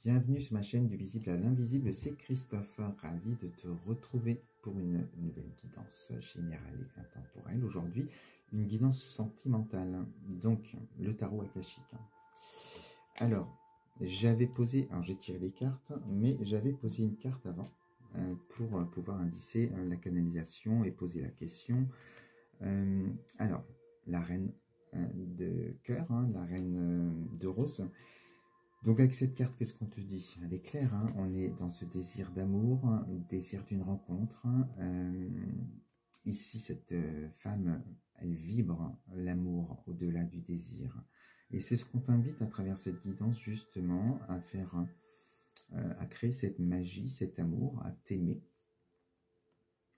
Bienvenue sur ma chaîne du visible à l'invisible, c'est Christophe, ravi de te retrouver pour une nouvelle guidance générale et intemporelle. Aujourd'hui, une guidance sentimentale, donc le tarot akashique. Alors, j'avais posé, alors j'ai tiré des cartes, mais j'avais posé une carte avant pour pouvoir indicer la canalisation et poser la question. Alors, la reine de cœur, la reine de rose. Donc avec cette carte, qu'est-ce qu'on te dit? Elle est claire, hein, on est dans ce désir d'amour, désir d'une rencontre. Ici, cette femme, elle vibre l'amour au-delà du désir. Et c'est ce qu'on t'invite à travers cette guidance, justement, à faire, à créer cette magie, cet amour, à t'aimer.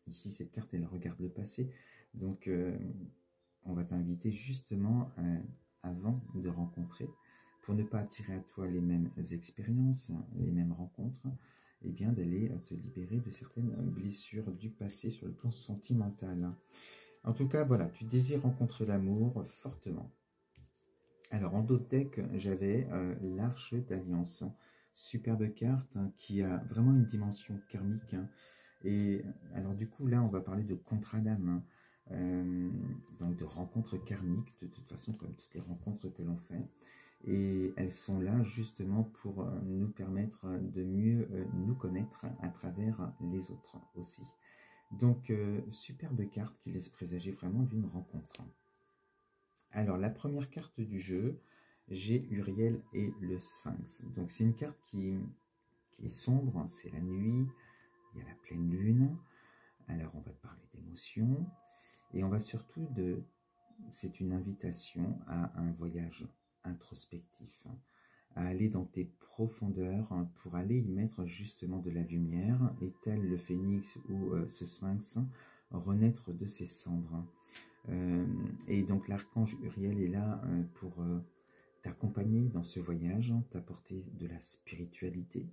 Ici, cette carte, elle regarde le passé. Donc, on va t'inviter justement, avant de rencontrer, pour ne pas attirer à toi les mêmes expériences, les mêmes rencontres, et bien d'aller te libérer de certaines blessures du passé sur le plan sentimental. En tout cas, voilà, tu désires rencontrer l'amour fortement. Alors, en dos de deck, j'avais l'Arche d'Alliance. Superbe carte qui a vraiment une dimension karmique. Et alors, du coup, là, on va parler de contrat d'âme. Donc, de rencontres karmiques, de toute façon, comme toutes les rencontres que l'on fait. Et elles sont là justement pour nous permettre de mieux nous connaître à travers les autres aussi. Donc, superbe carte qui laisse présager vraiment d'une rencontre. Alors, la première carte du jeu, j'ai Uriel et le Sphinx. Donc, c'est une carte qui est sombre, c'est la nuit, il y a la pleine lune. Alors, on va te parler d'émotions. Et on va surtout c'est une invitation à un voyage introspectif, à aller dans tes profondeurs pour aller y mettre justement de la lumière et tel le phénix ou ce sphinx renaître de ses cendres. Et donc l'archange Uriel est là pour t'accompagner dans ce voyage, t'apporter de la spiritualité,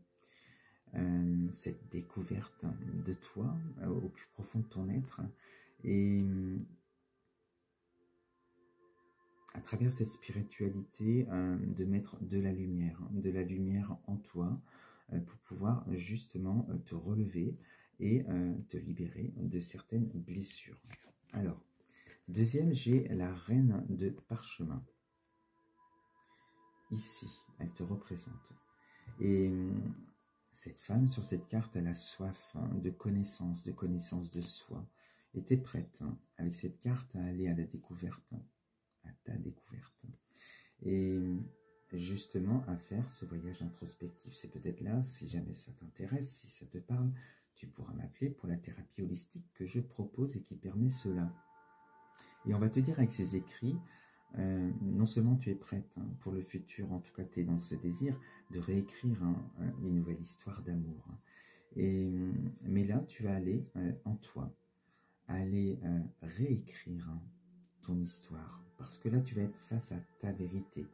cette découverte de toi au plus profond de ton être. Et à travers cette spiritualité, de mettre de la lumière en toi, pour pouvoir justement te relever et te libérer de certaines blessures. Alors, deuxième, j'ai la reine de parchemin. Ici, elle te représente. Et cette femme, sur cette carte, elle a soif de connaissance de soi. Et tu es prête, avec cette carte, à aller à la découverte, à ta découverte. Et justement, à faire ce voyage introspectif. C'est peut-être là, si jamais ça t'intéresse, si ça te parle, tu pourras m'appeler pour la thérapie holistique que je propose et qui permet cela. Et on va te dire avec ces écrits, non seulement tu es prête pour le futur, en tout cas tu es dans ce désir de réécrire une nouvelle histoire d'amour. Mais là, tu vas aller en toi, aller réécrire ton histoire. Parce que là, tu vas être face à ta vérité.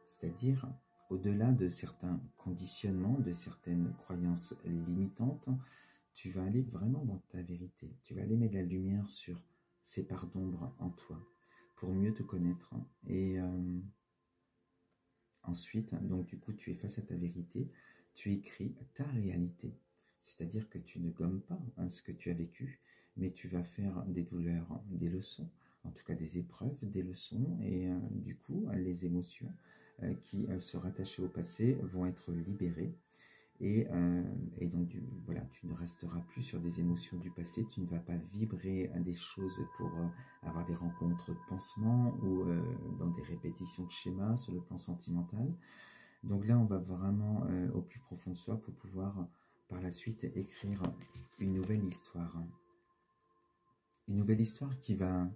C'est-à-dire, au-delà de certains conditionnements, de certaines croyances limitantes, tu vas aller vraiment dans ta vérité. Tu vas aller mettre la lumière sur ces parts d'ombre en toi pour mieux te connaître. Et ensuite, donc du coup, tu es face à ta vérité, tu écris ta réalité. C'est-à-dire que tu ne gommes pas ce que tu as vécu, mais tu vas faire des douleurs, des leçons, en tout cas des épreuves, des leçons, et du coup, les émotions qui se rattachaient au passé vont être libérées. Et donc, voilà, tu ne resteras plus sur des émotions du passé, tu ne vas pas vibrer des choses pour avoir des rencontres de pansement ou dans des répétitions de schémas sur le plan sentimental. Donc là, on va vraiment au plus profond de soi pour pouvoir par la suite écrire une nouvelle histoire. Une nouvelle histoire qui va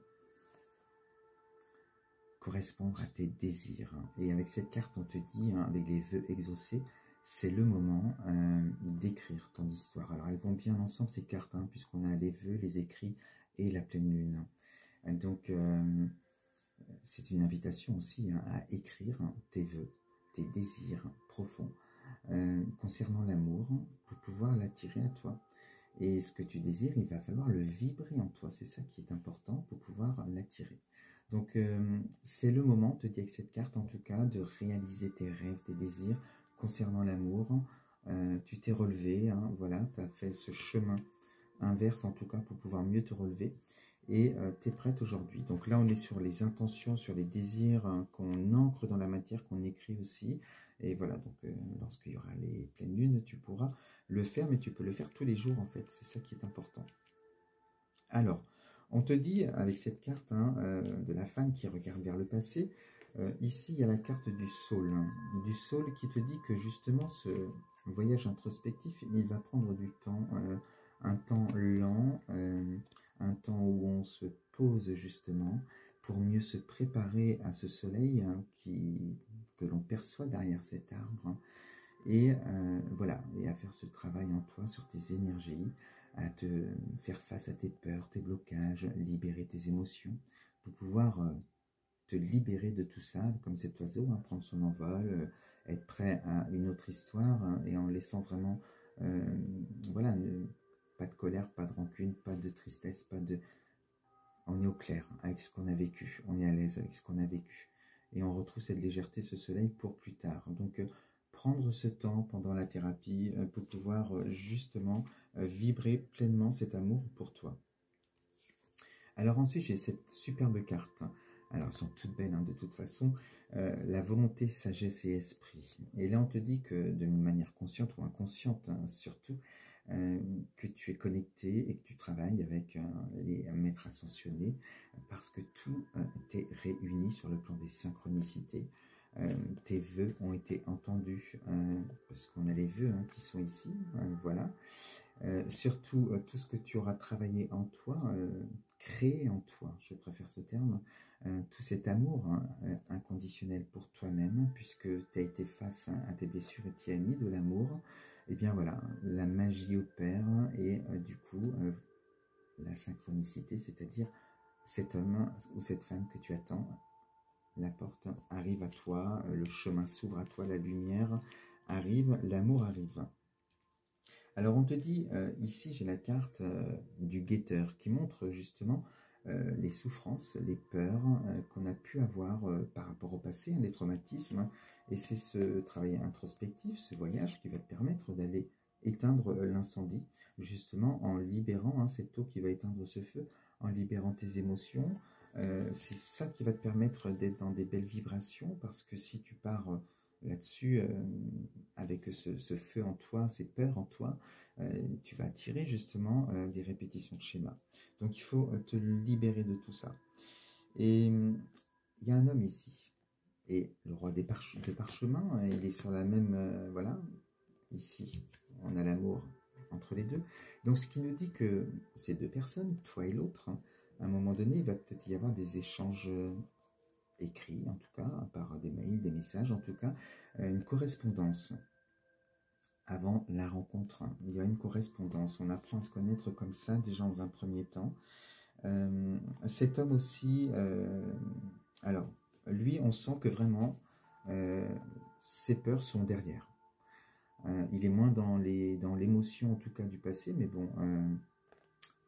correspondre à tes désirs. Et avec cette carte, on te dit, avec les vœux exaucés, c'est le moment d'écrire ton histoire. Alors, elles vont bien ensemble, ces cartes, puisqu'on a les vœux, les écrits et la pleine lune. Donc, c'est une invitation aussi à écrire tes vœux, tes désirs profonds concernant l'amour pour pouvoir l'attirer à toi. Et ce que tu désires, il va falloir le vibrer en toi. C'est ça qui est important pour pouvoir l'attirer. Donc, c'est le moment, te dit avec cette carte en tout cas, de réaliser tes rêves, tes désirs concernant l'amour, tu t'es relevé, hein, voilà, tu as fait ce chemin inverse en tout cas pour pouvoir mieux te relever. Et tu es prête aujourd'hui. Donc là, on est sur les intentions, sur les désirs hein, qu'on ancre dans la matière, qu'on écrit aussi. Et voilà, donc lorsqu'il y aura les pleines lunes, tu pourras le faire, mais tu peux le faire tous les jours en fait. C'est ça qui est important. Alors, on te dit avec cette carte hein, de la femme qui regarde vers le passé, ici il y a la carte du saule. Du saule qui te dit que justement ce voyage introspectif, il va prendre du temps, un temps lent, un temps où on se pose justement pour mieux se préparer à ce soleil hein, que l'on perçoit derrière cet arbre. Hein, et voilà, et à faire ce travail en toi sur tes énergies, à te faire face à tes peurs, tes blocages, libérer tes émotions, pour pouvoir te libérer de tout ça, comme cet oiseau, hein, prendre son envol, être prêt à une autre histoire, hein, et en laissant vraiment, voilà, pas de colère, pas de rancune, pas de tristesse, pas de... On est au clair avec ce qu'on a vécu, on est à l'aise avec ce qu'on a vécu. Et on retrouve cette légèreté, ce soleil pour plus tard. Donc, prendre ce temps pendant la thérapie pour pouvoir justement vibrer pleinement cet amour pour toi. Alors ensuite, j'ai cette superbe carte. Alors, elles sont toutes belles hein, de toute façon. La volonté, sagesse et esprit. Et là, on te dit que d'une manière consciente ou inconsciente, hein, surtout, que tu es connecté et que tu travailles avec les maîtres ascensionnés parce que tout t'est réuni sur le plan des synchronicités. Tes vœux ont été entendus parce qu'on a les vœux hein, qui sont ici, voilà. Surtout, tout ce que tu auras travaillé en toi, créé en toi, je préfère ce terme, tout cet amour hein, inconditionnel pour toi-même, puisque tu as été face à tes blessures et tu as mis de l'amour, et bien voilà, la magie opère et du coup, la synchronicité, c'est-à-dire cet homme ou cette femme que tu attends, la porte arrive à toi, le chemin s'ouvre à toi, la lumière arrive, l'amour arrive. Alors on te dit, ici j'ai la carte du guetteur qui montre justement les souffrances, les peurs qu'on a pu avoir par rapport au passé, hein, les traumatismes. Hein, et c'est ce travail introspectif, ce voyage qui va te permettre d'aller éteindre l'incendie, justement en libérant hein, cette eau qui va éteindre ce feu, en libérant tes émotions. C'est ça qui va te permettre d'être dans des belles vibrations, parce que si tu pars là-dessus, avec ce feu en toi, ces peurs en toi, tu vas attirer justement des répétitions de schémas. Donc il faut te libérer de tout ça. Et il y a un homme ici. Et le roi des parchemins, il est sur la même... voilà, ici, on a l'amour entre les deux. Donc ce qui nous dit que ces deux personnes, toi et l'autre, hein, à un moment donné, il va peut-être y avoir des échanges écrits, en tout cas, par des mails, des messages, en tout cas, une correspondance. Avant la rencontre, il y a une correspondance. On apprend à se connaître comme ça, déjà dans un premier temps. Cet homme aussi, alors, lui, on sent que vraiment, ses peurs sont derrière. Il est moins dans l'émotion, en tout cas, du passé, mais bon,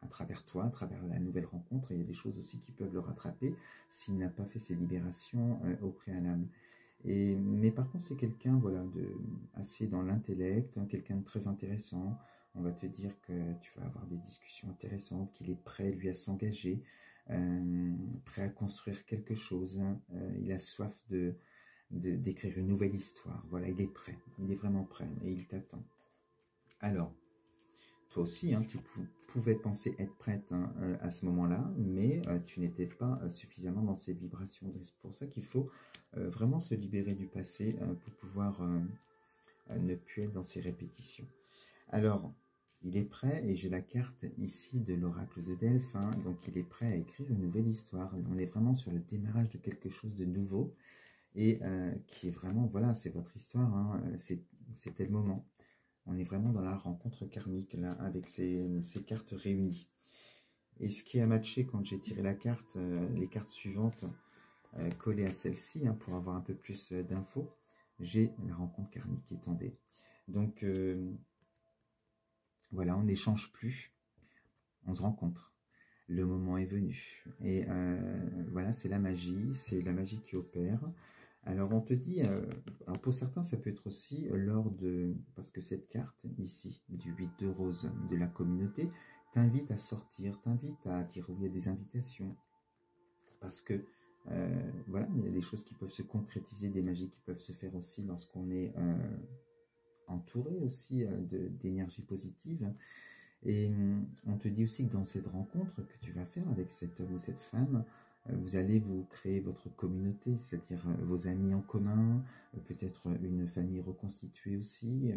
à travers toi, à travers la nouvelle rencontre, il y a des choses aussi qui peuvent le rattraper s'il n'a pas fait ses libérations au préalable. Mais par contre, c'est quelqu'un voilà, assez dans l'intellect, hein, quelqu'un de très intéressant. On va te dire que tu vas avoir des discussions intéressantes, qu'il est prêt, lui, à s'engager, prêt à construire quelque chose. Hein. Il a soif d'écrire une nouvelle histoire. Voilà, il est prêt, il est vraiment prêt et il t'attend. Alors, toi aussi, hein, tu pouvais penser être prête hein, à ce moment-là, mais tu n'étais pas suffisamment dans ces vibrations. C'est pour ça qu'il faut vraiment se libérer du passé pour pouvoir ne plus être dans ces répétitions. Alors, il est prêt, et j'ai la carte ici de l'oracle de Delphes, hein, donc il est prêt à écrire une nouvelle histoire. On est vraiment sur le démarrage de quelque chose de nouveau, et qui est vraiment, voilà, c'est votre histoire, hein, c'était le moment. On est vraiment dans la rencontre karmique, là, avec ces cartes réunies. Et ce qui a matché quand j'ai tiré la carte, les cartes suivantes collées à celle-ci, hein, pour avoir un peu plus d'infos, j'ai la rencontre karmique qui est tombée. Donc, voilà, on n'échange plus, on se rencontre. Le moment est venu. Et voilà, c'est la magie qui opère. Alors, on te dit, alors pour certains, ça peut être aussi lors de, parce que cette carte ici, du 8 de rose de la communauté, t'invite à sortir, t'invite à dire oui à des invitations, parce que, voilà, il y a des choses qui peuvent se concrétiser, des magies qui peuvent se faire aussi lorsqu'on est entouré aussi d'énergie positive. Et on te dit aussi que dans cette rencontre que tu vas faire avec cet homme ou cette femme, vous allez vous créer votre communauté, c'est-à-dire vos amis en commun, peut-être une famille reconstituée aussi,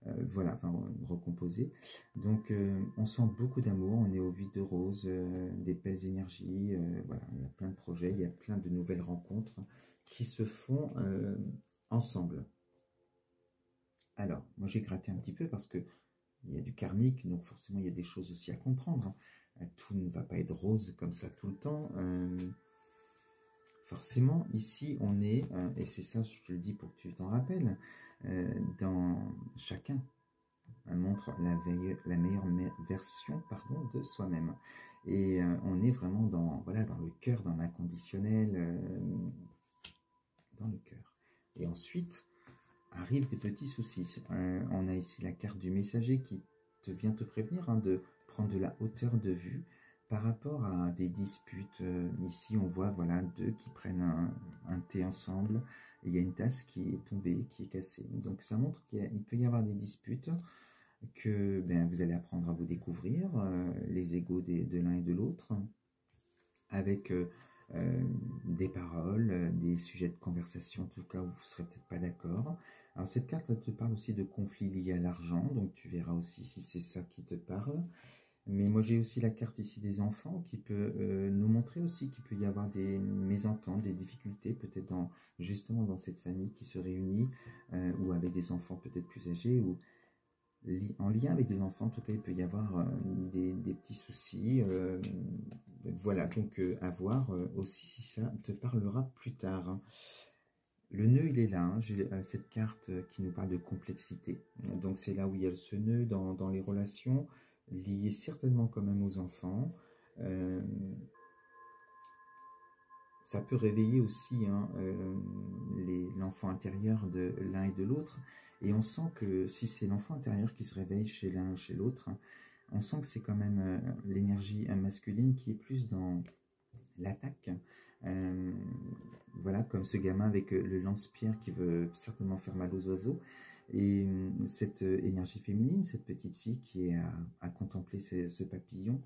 voilà, enfin recomposée. Donc on sent beaucoup d'amour, on est au 8 de rose, des belles énergies, voilà, il y a plein de projets, il y a plein de nouvelles rencontres qui se font ensemble. Alors, moi j'ai gratté un petit peu parce que il y a du karmique, donc forcément il y a des choses aussi à comprendre. Tout ne va pas être rose comme ça tout le temps. Forcément, ici on est, et c'est ça, je te le dis pour que tu t'en rappelles, dans chacun montre la meilleure version, pardon, de soi-même. Et on est vraiment dans, voilà, dans le cœur, dans l'inconditionnel, dans le cœur. Et ensuite, arrivent des petits soucis. On a ici la carte du messager qui vient te prévenir de prendre de la hauteur de vue par rapport à des disputes. Ici, on voit voilà, deux qui prennent un thé ensemble. Et il y a une tasse qui est tombée, qui est cassée. Donc ça montre qu'il peut y avoir des disputes, que vous allez apprendre à vous découvrir, les égos de l'un et de l'autre, avec des paroles, des sujets de conversation, en tout cas où vous ne serez peut-être pas d'accord. Alors cette carte elle te parle aussi de conflits liés à l'argent, donc tu verras aussi si c'est ça qui te parle. Mais moi j'ai aussi la carte ici des enfants qui peut nous montrer aussi qu'il peut y avoir des mésententes, des difficultés peut-être justement dans cette famille qui se réunit, ou avec des enfants peut-être plus âgés, ou en lien avec des enfants, en tout cas, il peut y avoir des petits soucis. Voilà, donc à voir aussi si ça te parlera plus tard. Hein. Le nœud, il est là. Hein. J'ai cette carte qui nous parle de complexité. Donc c'est là où il y a ce nœud dans les relations, lié certainement quand même aux enfants. Ça peut réveiller aussi hein, l'enfant intérieur de l'un et de l'autre. Et on sent que si c'est l'enfant intérieur qui se réveille chez l'un et chez l'autre, on sent que c'est quand même l'énergie masculine qui est plus dans l'attaque. Voilà, comme ce gamin avec le lance-pierre qui veut certainement faire mal aux oiseaux. Et cette énergie féminine, cette petite fille qui est à contempler ce papillon.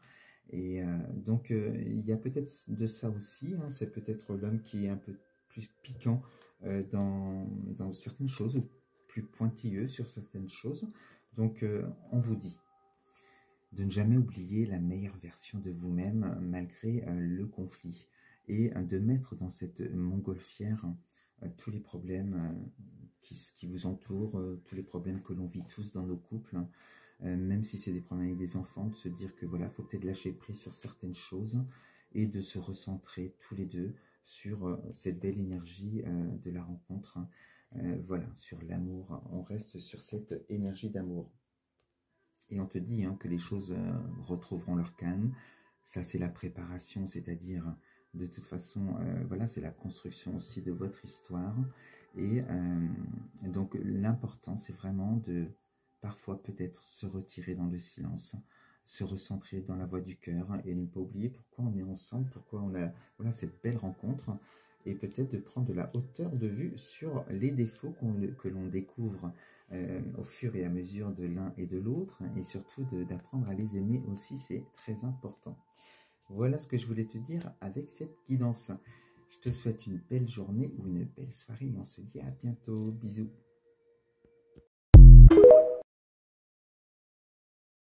Et donc, il y a peut-être de ça aussi. Hein, c'est peut-être l'homme qui est un peu plus piquant dans certaines choses, ou plus pointilleux sur certaines choses. Donc, on vous dit de ne jamais oublier la meilleure version de vous-même malgré le conflit. Et de mettre dans cette montgolfière tous les problèmes qui vous entourent, tous les problèmes que l'on vit tous dans nos couples, même si c'est des problèmes avec des enfants, de se dire que voilà, faut peut-être lâcher prise sur certaines choses et de se recentrer tous les deux sur cette belle énergie de la rencontre, voilà, sur l'amour. On reste sur cette énergie d'amour. Et on te dit hein, que les choses retrouveront leur calme. Ça, c'est la préparation, c'est-à-dire, de toute façon, voilà, c'est la construction aussi de votre histoire. Et donc, l'important, c'est vraiment de, parfois, peut-être se retirer dans le silence, se recentrer dans la voix du cœur et ne pas oublier pourquoi on est ensemble, pourquoi on a voilà, cette belle rencontre. Et peut-être de prendre de la hauteur de vue sur les défauts que l'on découvre au fur et à mesure de l'un et de l'autre, et surtout d'apprendre à les aimer aussi, c'est très important. Voilà ce que je voulais te dire avec cette guidance. Je te souhaite une belle journée ou une belle soirée et on se dit à bientôt. Bisous.